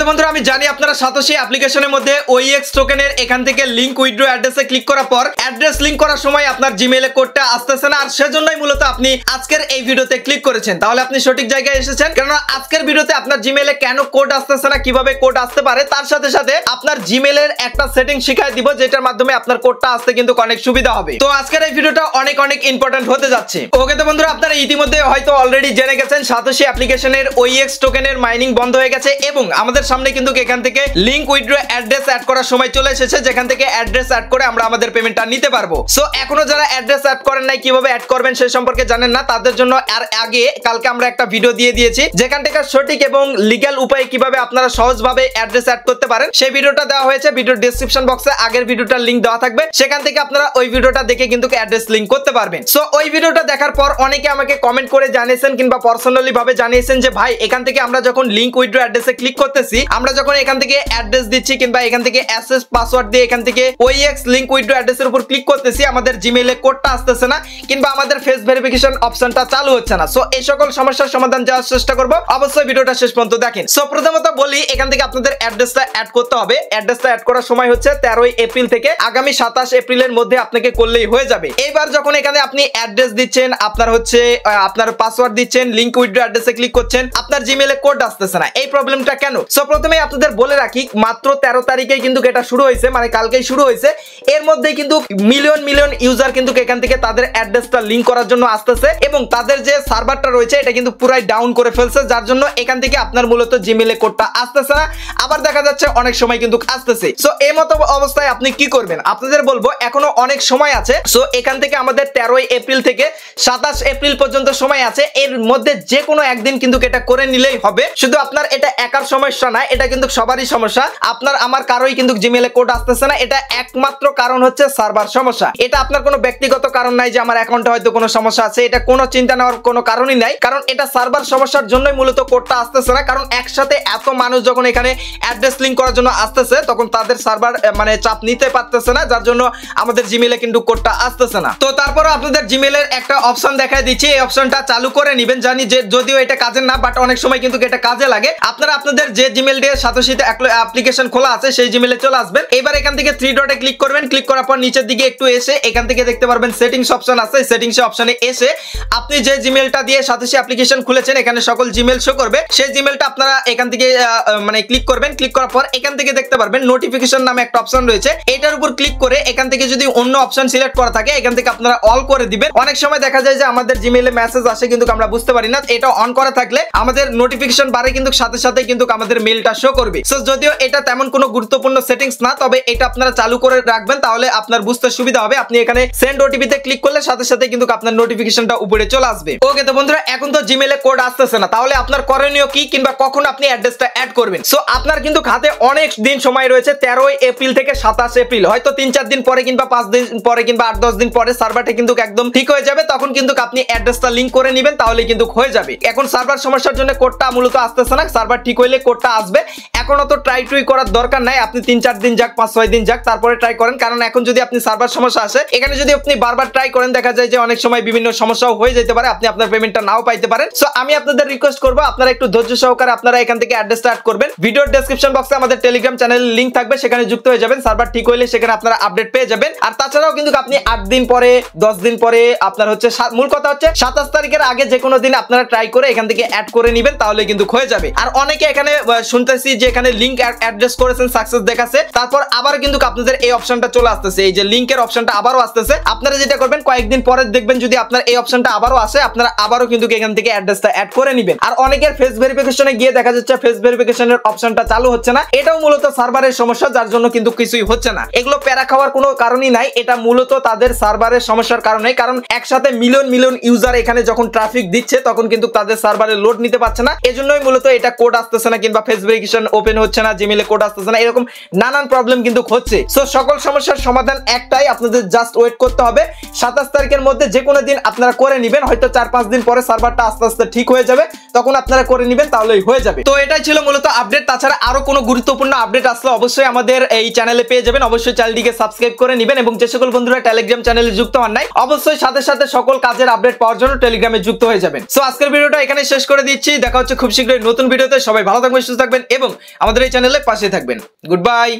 তো বন্ধুরা আমি জানি আপনারা সাতোশি অ্যাপ্লিকেশনের মধ্যে OEX টোকেনের এখান থেকে লিংক উইথড্র অ্যাড্রেসে ক্লিক করার পর অ্যাড্রেস লিংক করার সময় আপনার জিমেইলে কোডটা আসতেছে না, আর সেজন্যই মূলত আপনি আজকের এই ভিডিওতে ক্লিক করেছেন। তাহলে আপনি সঠিক জায়গায় এসেছেন, কারণ আজকের ভিডিওতে আপনার জিমেইলে কেন কোড আসতেছে না, কিভাবে কোড আসতে পারে, তার সাথে সাথে আপনার জিমেইলের একটা সেটিং শিখাই দিব যেটার মাধ্যমে আপনার কোডটা আসতে কিন্তু অনেক সুবিধা হবে। তো আজকের এই ভিডিওটা অনেক ইম্পর্টেন্ট হতে যাচ্ছে। ওকে তো বন্ধুরা আপনারা ইতিমধ্যে হয়তো অলরেডি জেনে গেছেন সাতোশি অ্যাপ্লিকেশনের OEX টোকেনের মাইনিং বন্ধ হয়ে গেছে এবং আমাদের সামনে কিন্তু এখান থেকে লিংক উইথড্র অ্যাড্রেস অ্যাড করার সময় চলে এসেছে, যেখান থেকে অ্যাড্রেস অ্যাড করে আমরা আমাদের পেমেন্টটা নিতে পারবো। সো এখনো যারা অ্যাড্রেস অ্যাড করেন নাই, কিভাবে অ্যাড করবেন সেই সম্পর্কে জানেন না, তাদের জন্য আর আগে কালকে আমরা একটা ভিডিও দিয়ে দিয়েছি যেখান থেকে সঠিক এবং লিগ্যাল উপায়ে কিভাবে আপনারা সহজভাবে অ্যাড্রেস অ্যাড করতে পারেন সেই ভিডিওটা দেওয়া হয়েছে। ভিডিওর ডেসক্রিপশন বক্সে আগের ভিডিওটার লিংক দেওয়া থাকবে, সেখান থেকে আপনারা ওই ভিডিওটা দেখে কিন্তু অ্যাড্রেস লিংক করতে পারবেন। সো ওই ভিডিওটা দেখার পর অনেকে আমাকে কমেন্ট করে জানিয়েছেন কিংবা পার্সোনালি ভাবে জানিয়েছেন যে ভাই এখান থেকে আমরা যখন লিংক উইথড্র অ্যাড্রেসে ক্লিক করতেছি, আমরা যখন এখান থেকে অ্যাড্রেস দিচ্ছি কিংবা এখান থেকে অ্যাসেস পাসওয়ার্ড দিয়ে এখান থেকে OEX লিংক উইথড্র অ্যাড্রেসের উপর ক্লিক করতেছি, আমাদের জিমেইলে কোডটা আসতেছে না কিংবা আমাদের ফেস ভেরিফিকেশন অপশনটা চালু হচ্ছে না। সো এই সকল সমস্যার সমাধান দেওয়ার চেষ্টা করব, অবশ্যই ভিডিওটা শেষ পর্যন্ত দেখেন। সো প্রথমত বলি এখান থেকে আপনাদের অ্যাড্রেসটা অ্যাড করতে হবে। অ্যাড্রেসটা অ্যাড করার সময় হচ্ছে 13 এপ্রিল থেকে আগামী 27 এপ্রিলের মধ্যে আপনাকে করলেই হয়ে যাবে। এইবার যখন এখানে আপনি অ্যাড্রেস দিচ্ছেন, আপনার হচ্ছে আপনার পাসওয়ার্ড দিচ্ছেন, লিংক উইথড্র অ্যাড্রেসে ক্লিক করছেন, আপনার জিমেইলে কোড আসতেছে না, এই প্রবলেমটা কেন? সো প্রথমে আপনাদের বলে রাখি মাত্র 13 তারিখে কিন্তু এটা শুরু হয়েছে, মানে কালকেই শুরু হয়েছে। এর মধ্যে কিন্তু মিলিয়ন ইউজার কিন্তু এখান থেকে তাদের অ্যাড্রেসটা লিংক করার জন্য আসতেছে এবং তাদের যে সার্ভারটা রয়েছে এটা কিন্তু পুরাই ডাউন করে ফেলছে, যার জন্য এখান থেকে আপনার মূলত জিমেইলে কোডটা আসতেছে না, আবার দেখা যাচ্ছে অনেক সময় কিন্তু আসতেছে। সো এই মতো অবস্থায় আপনি কি করবেন? আপনাদের বলবো এখনো অনেক সময় আছে। সো এখান থেকে আমাদের 13 এপ্রিল থেকে 27 এপ্রিল পর্যন্ত সময় আছে, এর মধ্যে যে কোনো একদিন কিন্তু এটা করে নিলেই হবে। শুধু আপনার এটা একার সমস্যা না, এটা কিন্তু সবারই সমস্যা। আপনার আমার কারোই কিন্তু জিমেইলে কোড আসতেছে না, এটা একমাত্র কারণ হচ্ছে সার্ভার সমস্যা। এটা আপনার কোনো ব্যক্তিগত কারণ নাই যে আমার অ্যাকাউন্টে হয়তো কোনো সমস্যা আছে, এটা কোনো চিন্তা নেওয়ার কোনো কারণই নাই, কারণ এটা সার্ভার সমস্যার জন্যই মূলত কোডটা আসতেছে না। কারণ একসাথে এত মানুষ যখন এখানে অ্যাড্রেস লিংক করার জন্য আসতেছে তখন তাদের সার্ভার মানে চাপ নিতে পারতেছে না, যার জন্য আমাদের জিমেইলে কিন্তু কোডটা আসতেছে না। তো তারপরে আপনাদের জিমেইলের একটা অপশন দেখাই দিচ্ছি, এই অপশনটা চালু করে নেবেন। জানি যে যদিও এটা কাজের না, বাট অনেক সময় কিন্তু এটা কাজে লাগে। আপনারা আপনাদের যে জিমেইল দিয়ে সাতোশিতে অ্যাপ্লিকেশন খোলা আছে সেই জিমেইলে চলে আসবেন। এবার এখান থেকে 3 ডটে ক্লিক করবেন, ক্লিক করার পর নিচের দিকে একটু এসে এখান থেকে দেখতে পারবেন সেটিংস অপশন আছে, সেটিংস অপশনে এসে আপনি যে জিমেইলটা দিয়ে সাতোশি অ্যাপ্লিকেশন খুলেছেন এখানে সকল জিমেইল শো করবে, সেই জিমেইলটা আপনারা এখান থেকে মানে ক্লিক করবেন। ক্লিক করার পর এখান থেকে দেখতে পারবেন নোটিফিকেশন নামে একটা অপশন রয়েছে, এটার উপর ক্লিক করে এখান থেকে যদি অন্য অপশন সিলেক্ট করা থাকে এখান থেকে আপনারা অল করে দিবেন। অনেক সময় দেখা যায় যে আমাদের জিমেইলে মেসেজ আসে কিন্তু আমরা বুঝতে পারি না, এটা অন করা থাকলে আমাদের নোটিফিকেশন বারে কিন্তু সাথে সাথে কিন্তু আমাদের মেইলটা শো করবে। সো যদিও এটা তেমন কোনো গুরুত্বপূর্ণ সেটিংস না, তবে এটা আপনারা চালু করে রাখবেন, তাহলে আপনার বুঝতে সুবিধা হবে। আপনি এখানে সেন্ড ওটিপি তে ক্লিক করলে সাথে সাথে কিন্তু আপনার নোটিফিকেশনটা উপরে চলে আসবে। ওকে তো বন্ধুরা এখন তো জিমেইলে কোড আসতেছে না, তাহলে আপনার করণীয় কি কিংবা কখন আপনি অ্যাড্রেসটা অ্যাড করবেন? সো আপনার কিন্তু হাতে অনেক দিন সময় রয়েছে, 13 এপ্রিল থেকে 27 এপ্রিল, হয়তো 3-4 দিন পরে কিংবা 5 দিন পরে কিংবা 8-10 দিন পরে সার্ভারটা কিন্তু একদম ঠিক হয়ে যাবে, তখন কিন্তু আপনি অ্যাড্রেসটা লিংক করে নেবেন, তাহলে কিন্তু হয়ে যাবে। এখন সার্ভার সমস্যার জন্য কোডটা মূলত আসতেছে না, সার্ভার ঠিক হইলে কোডটা আসবে। এখন অত ট্রাই করার দরকার নাই, আপনি 3-4 দিন যাক, 5-6 দিন যাক, তারপরে ট্রাই করেন। কারণ এখন যদি আপনি সার্ভার সমস্যা আসে এখানে যদি আপনি বারবার ট্রাই করেন দেখা যায় যে অনেক সময় বিভিন্ন সমস্যাও হয়ে যেতে পারে, আপনি আপনার পেমেন্টটা নাও পাইতে পারেন। সো আমি আপনাদের রিকোয়েস্ট করব আপনারা একটু ধৈর্য সহকারে আপনারা এখান থেকে অ্যাড্রেসটা অ্যাড করবেন। ভিডিওর ডেসক্রিপশন বক্সে আমাদের টেলিগ্রাম চ্যানেলের লিংক থাকবে, সেখানে যুক্ত হয়ে যাবেন। সার্ভার ঠিক হইলে সেখানে আপনারা আপডেট পেয়ে যাবেন। আর তাছাড়াও কিন্তু আপনি 8 দিন পরে 10 দিন পরে আপনার হচ্ছে মূল কথা হচ্ছে 27 তারিখের আগে যে কোনো দিন আপনারা ট্রাই করে এখান থেকে অ্যাড করে নেবেন, তাহলে কিন্তু হয়ে যাবে। আর অনেকে এখানে শুনতেছি যে এখানে লিংক অ্যাড্রেস করেছেন সাকসেস দেখাচ্ছে, তারপর আবার কিন্তু আপনাদের এই অপশনটা চলে আসতেছে, এই যে লিংকের অপশনটা আবারও আসতেছে। আপনারা যেটা করবেন কয়েকদিন পরে দেখবেন যদি আপনার এই অপশনটা আবারও আসে, আপনারা আবারও কিন্তু এখান থেকে অ্যাড্রেসটা অ্যাড করে নেবেন। আর অনেকের ফেস ভেরিফিকেশনে গিয়ে দেখা যাচ্ছে ফেস ভেরিফিকেশনের অপশনটা চালু হচ্ছে না, এটাও মূলত সার্ভারের সমস্যা, যার জন্য কিন্তু কিছুই হচ্ছে না। এগুলো প্যারা খাওয়ার কোনো কারণই নাই, এটা মূলত তাদের সার্ভারের সমস্যার কারণে। কারণ একসাথে মিলিয়ন ইউজার এখানে যখন ট্রাফিক দিচ্ছে তখন কিন্তু তাদের সার্ভারে লোড নিতে পারছে না, এজন্যই মূলত এটা কোড আসতেছে না কিংবা ফেস ভেরিফিকেশন ওপেন হচ্ছে না, জিমেইলে কোড আসতেছে না, এরকম নানান প্রবলেম কিন্তু হচ্ছে। সো সকল সমস্যার সমাধান একটাই, আপনাদের জাস্ট ওয়েট করতে হবে। 27 তারিখের মধ্যে যে কোনো দিন আপনারা করে নেবেন, হয়তো 4-5 দিন পরে সার্ভারটা আস্তে আস্তে ঠিক হয়ে যাবে, তখন আপনারা করে নেবেন, তাহলেই হয়ে যাবে। তো এটাই ছিল মূলত আপডেট। তাছাড়া আরো কোনো গুরুত্বপূর্ণ আপডেট আসলে অবশ্যই আমাদের এই চ্যানেলে পেয়ে যাবেন, অবশ্যই চ্যানেলটিকে সাবস্ক্রাইব করে নেবেন এবং যে সকল বন্ধুরা টেলিগ্রাম চ্যানেলে যুক্ত হন নাই অবশ্যই সাথে সাথে সকল কাজের আপডেট পাওয়ার জন্য টেলিগ্রামে যুক্ত হয়ে যাবেন। সো আজকের ভিডিওটা এখানে শেষ করে দিচ্ছি, দেখা হচ্ছে খুব শীঘ্রই নতুন ভিডিওতে। সবাই ভালো থাকবেন, সুস্থ থাকবেন। রাখবেন এবং আমাদের এই চ্যানেলে পাশে থাকবেন। Good bye.